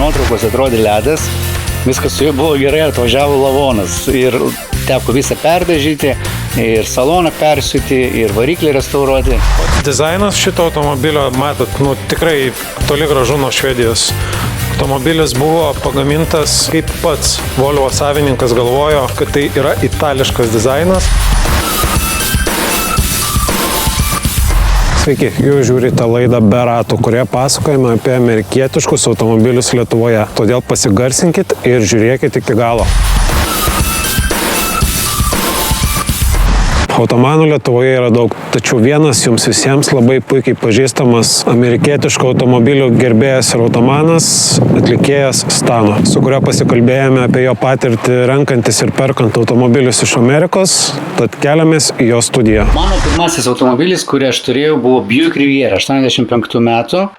Nuotraukos atrodė ledas, viskas su juo buvo gerai, atvažiavo lavonas ir teko visą perdažyti, ir saloną persiūti, ir variklį restauruoti. Dizainas šito automobilio, matot, tikrai toli gražu nuo Švedijos. Automobilis buvo pagamintas kaip pats Volvo savininkas galvojo, kad tai yra itališkas dizainas. Sveiki, jūs žiūrite laidą Be ratų, kurioje pasakojame apie amerikietiškus automobilius Lietuvoje. Todėl pasigarsinkit ir žiūrėkit iki galo. Automanų Lietuvoje yra daug, tačiau vienas jums visiems labai puikiai pažįstamas amerikietiško automobilių gerbėjas ir automanas, atlikėjas Stano, su kurio pasikalbėjome apie jo patirtį renkantis ir perkant automobilius iš Amerikos, tad keliamės į jo studiją. Mano pirmasis automobilis, kurį aš turėjau, buvo Buick Riviera 85 metų.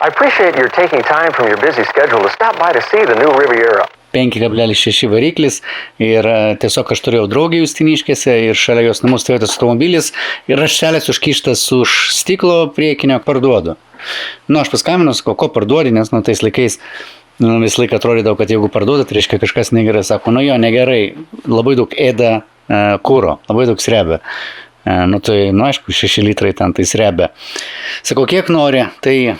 5,6 variklis ir tiesiog aš turėjau draugį Justiniškėse ir šalia jos namų stovėjo tas automobilis ir raštelis užkištas už stiklo priekinio parduodu. Aš paskambinau, sakau, ko parduodi, nes tais laikais visą laiką atrodydavo, kad jeigu parduodat, tai reiškia kažkas negerai. Sako, jo, negerai, labai daug ėda kuro, labai daug srebia. Aišku, 6 litrai ten tai srebia. Sakau, kiek nori, tai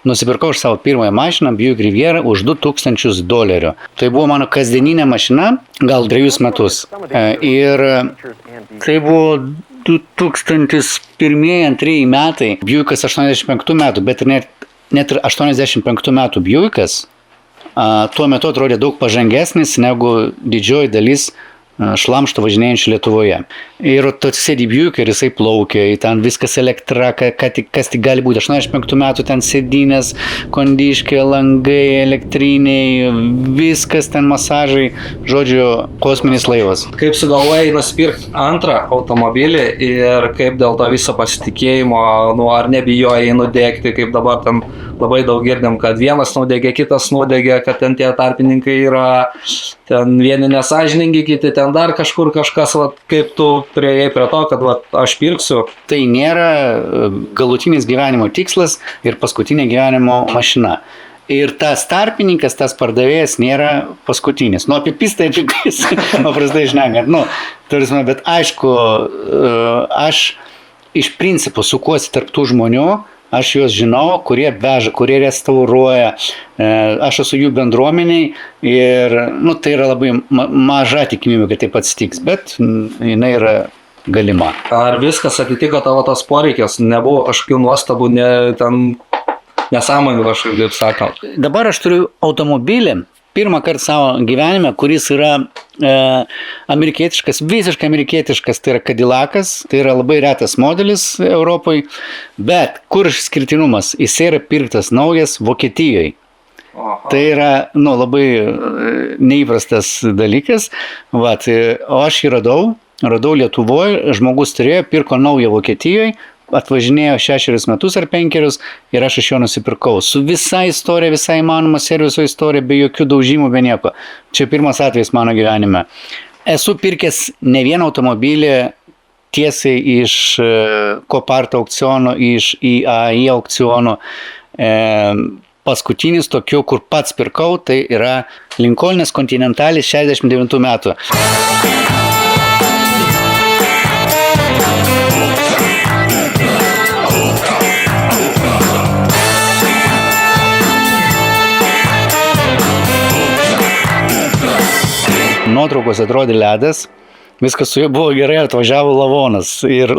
nusipirkau už savo pirmąją mašiną, Buick Riviera, už $2,000. Tai buvo mano kasdieninė mašina, gal 3 metus. Ir tai buvo 2001-2002 metai, Buickas 85 metų, bet net ir 85 metų Buickas tuo metu atrodė daug pažangesnis negu didžioji dalis šlamšto važinėjančių Lietuvoje. Ir tu sėdi Buick ir jisai plaukia, ten viskas elektra, kas tik gali būti. 85 metų ten sėdynės, kondiškė, langai, elektriniai, viskas ten masažai, žodžiu, kosminis laivas. Kaip sugalvojai nusipirkti antrą automobilį ir kaip dėl to viso pasitikėjimo, ar nebijojai nudegti, kaip dabar ten labai daug girdim, kad vienas nudegė, kitas nudegė, kad ten tie tarpininkai yra, ten vieni nesąžiningi, kiti ten dar kažkur kažkas, kaip tu priėjai prie to, kad aš pirksiu. Tai nėra galutinis gyvenimo tikslas ir paskutinė gyvenimo mašina. Ir tas tarpininkas, tas pardavėjas nėra paskutinis. Apipis tai apipis, paprastai šnekant. Bet aišku, aš iš principo sukuosi tarp tų žmonių, aš juos žinau, kurie veža, kurie restauruoja, aš esu jų bendruomeniai ir tai yra labai maža tikimybė, kad taip atsitiks, bet jinai yra galima. Ar viskas atitiko tavo tas poreikis, nebuvo kažkokių nuostabų, nesąmonių kažkaip, kaip sakant? Dabar aš turiu automobilį, pirmą kartą savo gyvenime, kuris yra amerikietiškas, visiškai amerikietiškas, tai yra Cadillacas, tai yra labai retas modelis Europoje, bet kur išskirtinumas, jis yra pirktas naujas Vokietijoje. Tai yra labai neįprastas dalykas, o aš jį radau Lietuvoje, žmogus turėjo, pirko naują Vokietijoje, atvažinėjo 6 metus ar 5 ir aš iš jo nusipirkau. Su visa istorija, visa įmanoma serviso istorija, be jokių daužymų, be nieko. Čia pirmas atvejis mano gyvenime. Esu pirkęs ne vieną automobilį tiesiai iš Copart aukciono, iš IAI aukciono. Paskutinis tokiu, kur pats pirkau, tai yra Lincolnas Continentalis 69 metų. Nuotraukos atrodė ledas, viskas su juo buvo gerai, atvažiavo lavonas ir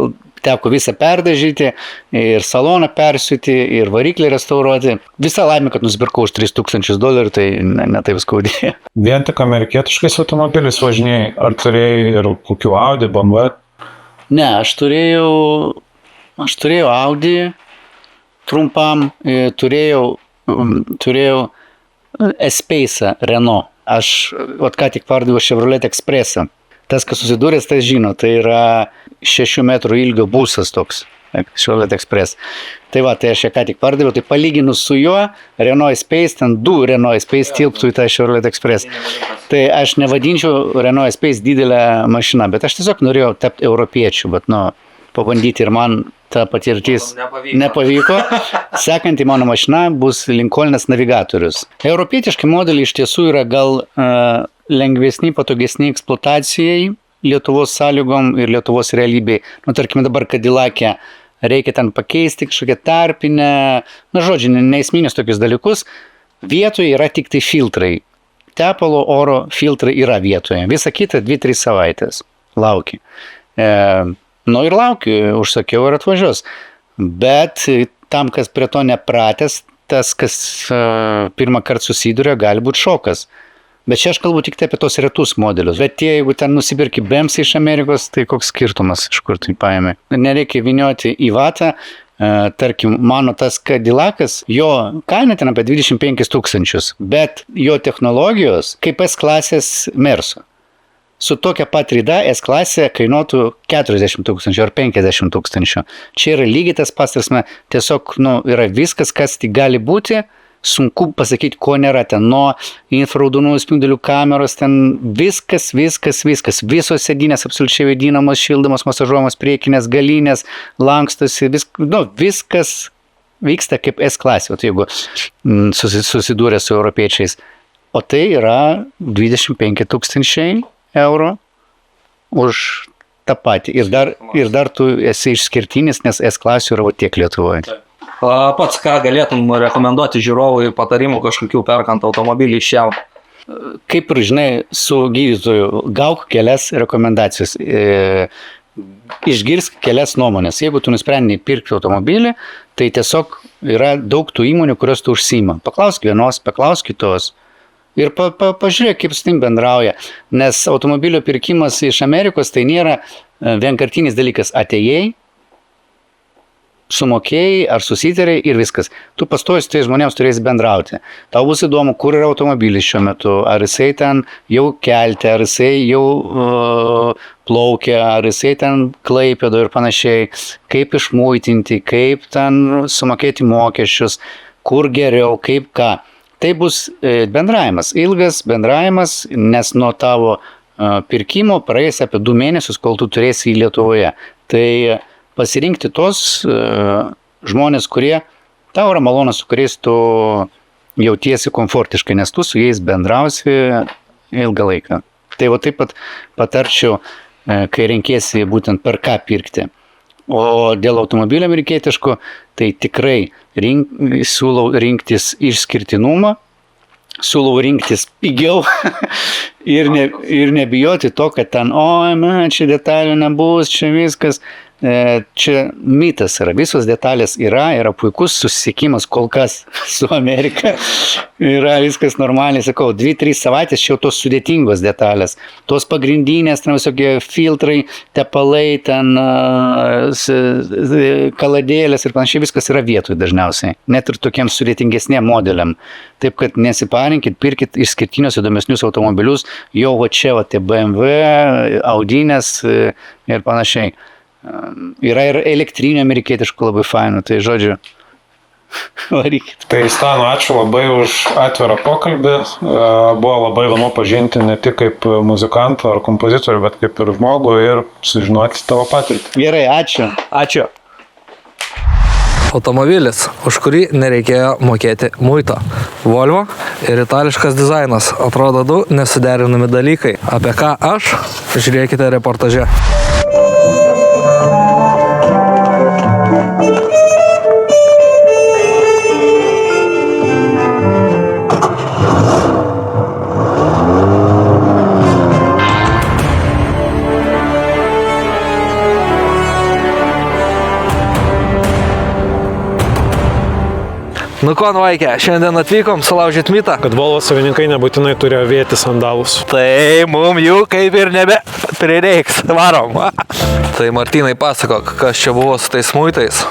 teko visą perdažyti, ir saloną persiūti, ir variklį restauruoti. Visa laimė, kad nusipirkau už $3,000, tai ne taip skaudėjo. Vien tik amerikietiškais automobiliais važinėjai, ar turėjai ir kokių Audi, BMW? Ne, aš turėjau Audi trumpam, turėjau S-Pace'ą Renault. Aš ką tik pardaviau Chevrolet Expressą. Tas, kas susidūręs, tas žino, tai yra 6 metrų ilgio busas toks, Chevrolet Express. Tai aš ją ką tik pardaviau, tai palyginus su juo, Renault Space, ten 2 Renault Space tilptų į tą Chevrolet Express. Tai aš nevadinčiau Renault Space didelę mašiną, bet aš tiesiog norėjau tapti europiečiu, bet pabandyti ir man ta patirtis nepavyko. Sekanti mano mašina bus Lincolnas Navigatorius. Europietiški modeliai iš tiesų yra gal lengvesni, patogesni eksploatacijai Lietuvos sąlygom ir Lietuvos realybei. Tarkime dabar Cadillac'e reikia ten pakeisti kažkokią tarpinę, žodžiu, neesminius tokius dalykus. Vietoje yra tik tai filtrai. Tepalo oro filtrai yra vietoje. Visa kita 2-3 savaitės. Lauki. Ir laukiu, užsakiau ir atvažiuos. Bet tam, kas prie to nepratęs, tas, kas pirmą kartą susiduria, gali būti šokas. Bet čia aš kalbu tik apie tos retus modelius. Bet jeigu ten nusipirki BEMS iš Amerikos, tai koks skirtumas, iš kur tai paėmė. Nereikia vynioti į vatą. Tarkim, mano tas Cadillac'as, jo kaina ten apie 25 000, bet jo technologijos kaip S klasės Merso. Su tokia pat rida S klasė kainuotų 40 000 ar 50 000. Čia yra lygiai tas pats, tiesiog yra viskas, kas tik gali būti. Sunku pasakyti, ko nėra ten, nuo infraraudonųjų spindulių kameros, ten viskas. Visos sėdynės absoliučiai vėdinamos, šildomos, masažuojamos, priekinės, galinės, lankstosi, viskas vyksta kaip S klasė, jeigu susidūrė su europiečiais. O tai yra 25 000 eurų už tą patį. Ir dar tu esi išskirtinis, nes S klasių yra tiek Lietuvoje. Pats ką galėtum rekomenduoti žiūrovui patarimų kažkokių perkant automobilį iš jav? Kaip ir žinai, su gydytoju gauk kelias rekomendacijas, išgirsk kelias nuomonės. Jeigu tu nusprendai pirkti automobilį, tai tiesiog yra daug tų įmonių, kurios tu užsiima. Paklausk vienos, paklausk kitos. Ir pažiūrėk, kaip su tim bendrauja. Nes automobilio pirkimas iš Amerikos tai nėra vienkartinis dalykas. Atėjai, sumokėjai ar susitarei ir viskas. Tu pastoji su tai žmonėms turėsi bendrauti. Tau bus įdomu, kur yra automobilis šiuo metu. Ar jisai ten jau kelte, ar jisai jau plaukia, ar jisai ten Klaipėdo ir panašiai. Kaip išmuitinti, kaip ten sumokėti mokesčius, kur geriau, kaip ką. Tai bus bendravimas, ilgas bendravimas, nes nuo tavo pirkimo praeis apie 2 mėnesius, kol tu turėsi į Lietuvoje. Tai pasirinkti tos žmonės, kurie tau yra malonus, su kuriais tu jautiesi komfortiškai, nes tu su jais bendrausi ilgą laiką. Tai taip pat patarčiau, kai renkėsi būtent per ką pirkti. O dėl automobilio amerikietiško, tai tikrai siūlau rinktis išskirtinumą, siūlau rinktis pigiau ir nebijoti to, kad ten, čia detalių nebus, čia viskas. Čia mitas yra, visos detalės yra puikus susisiekimas kol kas su Amerika, yra viskas normaliai, sakau, 2-3 savaitės čia jau tos sudėtingos detalės, tos pagrindinės, ten visokie filtrai, tepalai, ten kaladėlės ir panašiai, viskas yra vietoj dažniausiai, net ir tokiems sudėtingesniem modeliam, taip kad nesiparinkit, pirkit išskirtinius įdomesnius automobilius, jau čia tie BMW, Audinės ir panašiai. Yra ir elektrinių amerikietiškų labai fainų, tai žodžiu, varykit. Tai Stano, ačiū labai už atvirą pokalbį, buvo labai įdomu pažinti ne tik kaip muzikantą ar kompozitorių, bet kaip ir žmogų ir sužinoti tavo patirtį. Gerai, ačiū. Ačiū. Automobilis, už kurį nereikėjo mokėti muito. Volvo ir itališkas dizainas. Atrodo 2 nesuderinami dalykai. Apie ką aš? Žiūrėkite reportaže. Nu ko, Vaikė, šiandien atvykom sulaužyti mitą. Kad Volvo savininkai nebūtinai turėjo avėti sandalus. Tai mum jų kaip ir nebe prireiks. Varom. Tai Martynai pasakok, kas čia buvo su tais muitais.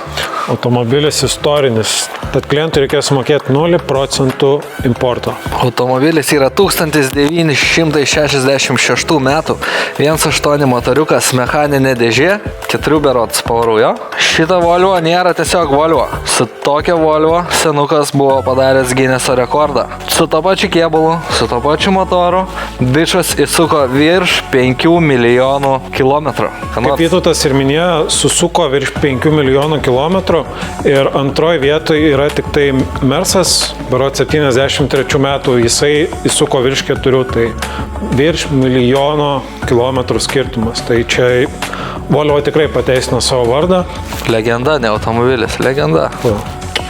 Automobilis istorinis, tad klientui reikės mokėti 0% importo. Automobilis yra 1966 metų, 1.8 motoriukas, mechaninė dėžė, 4 berods pavarų, jo. Šita Volvo nėra tiesiog Volvo. Su tokia Volvo senukas buvo padaręs Guinneso rekordą. Su to pačiu kėbulu, su to pačiu motoru, Bičas įsuko virš 5 milijonų kilometrų. Kaip Vytautas ir minėjo, susuko virš 5 milijonų kilometrų ir antroji vietoje yra tik tai Mersas, berods 73 metų, jisai įsuko virš 4, tai virš milijono kilometrų skirtumas. Tai čia Volvo tikrai pateisino savo vardą. Legenda, ne automobilis, legenda.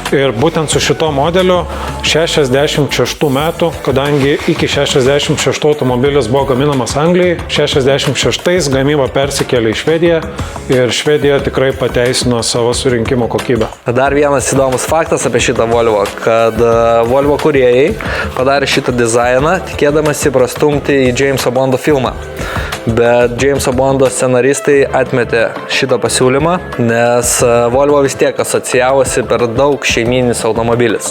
Ir būtent su šito modeliu 66 metų, kadangi iki 66 automobilis buvo gaminamas Anglijai, 66 gamyba persikėlė į Švediją ir Švedija tikrai pateisino savo surinkimo kokybę. Dar vienas įdomus faktas apie šitą Volvo, kad Volvo kūrėjai padarė šitą dizainą, tikėdamasi prastumti į Jameso Bondo filmą. Bet Jameso Bondo scenaristai atmetė šitą pasiūlymą, nes Volvo vis tiek asocijavosi per daug šeimyninis automobilis.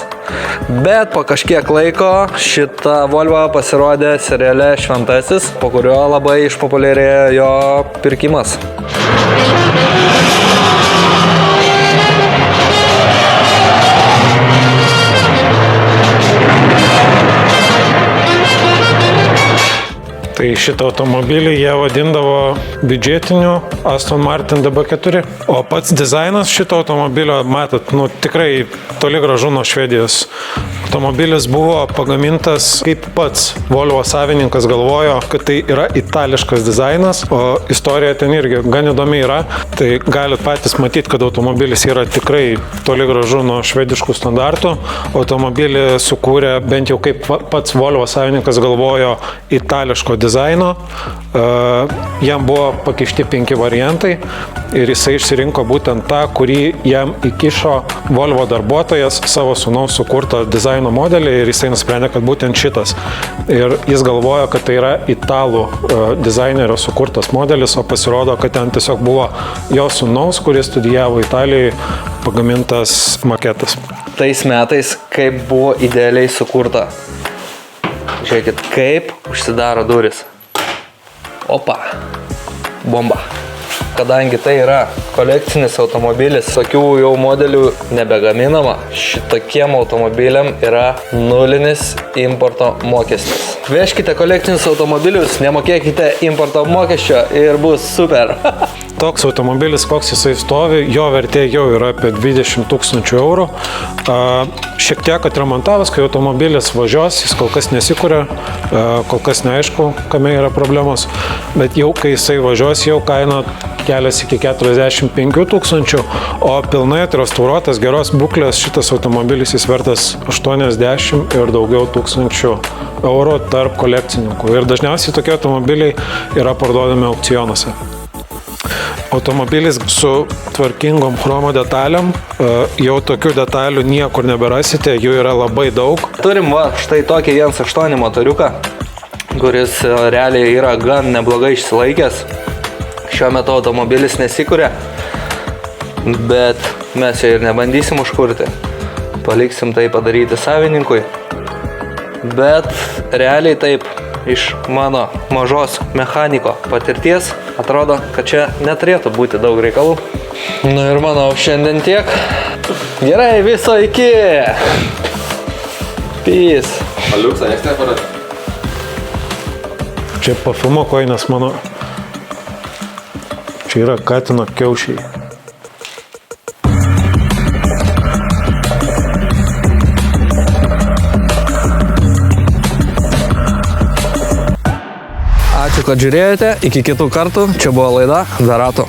Bet po kažkiek laiko šitą Volvo pasirodė seriale Šventasis, po kurio labai išpopuliarėjo jo pirkimas. Tai šitą automobilį jie vadindavo biudžetiniu Aston Martin DB4. O pats dizainas šito automobilio, matot, tikrai toli gražu nuo Švedijos. Automobilis buvo pagamintas, kaip pats Volvo savininkas galvojo, kad tai yra itališkas dizainas, o istorija ten irgi gan įdomi yra. Tai galit patys matyti, kad automobilis yra tikrai toli gražu nuo švediškų standartų. Automobilį sukūrė, bent jau kaip pats Volvo savininkas galvojo, itališko dizaino. Jam buvo pakišti 5 variantai ir jisai išsirinko būtent tą, kurį jam įkišo Volvo darbuotojas savo sūnaus sukurtą dizaino modelį ir jisai nusprendė, kad būtent šitas. Ir jis galvojo, kad tai yra italų dizainerio sukurtas modelis, o pasirodo, kad ten tiesiog buvo jo sūnaus, kuris studijavo Italijoje, pagamintas maketas. Tais metais, kaip buvo idealiai sukurta. Žiūrėkit, kaip užsidaro duris. Opa, bomba. Kadangi tai yra kolekcinis automobilis, tokių jau modelių nebegaminama, šitokiem automobiliam yra nulinis importo mokestis. Vežkite kolekcinius automobilius, nemokėkite importo mokesčio ir bus super. Toks automobilis, koks jisai stovi, jo vertė jau yra apie 20 000 eurų. Šiek tiek atremontavęs, kai automobilis važiuos, jis kol kas nesikuria, kol kas neaišku, kame yra problemos, bet jau kai jisai važiuos, jau kaina kelias iki 45 000, o pilnai atrestauruotas geros būklės šitas automobilis jis vertas 80 ir daugiau tūkstančių eurų tarp kolekcininkų. Ir dažniausiai tokie automobiliai yra parduodami aukcionuose. Automobilis su tvarkingom chromo detalėm, jau tokių detalių niekur neberasite, jų yra labai daug. Turim štai tokį 1.8 motoriuką, kuris realiai yra gan neblogai išsilaikęs. Šiuo metu automobilis nesikuria, bet mes jo ir nebandysim užkurti. Paliksim tai padaryti savininkui. Bet realiai taip, iš mano mažos mechaniko patirties, atrodo, kad čia neturėtų būti daug reikalų. Nu ir manau, šiandien tiek. Gerai, viso iki. Peace. Aliuksą, nieks neparat. Čia pafilmo koinas mano. Čia yra katino kiaušiai. Ačiū, kad žiūrėjote. Iki kitų kartų. Čia buvo laida Be ratų.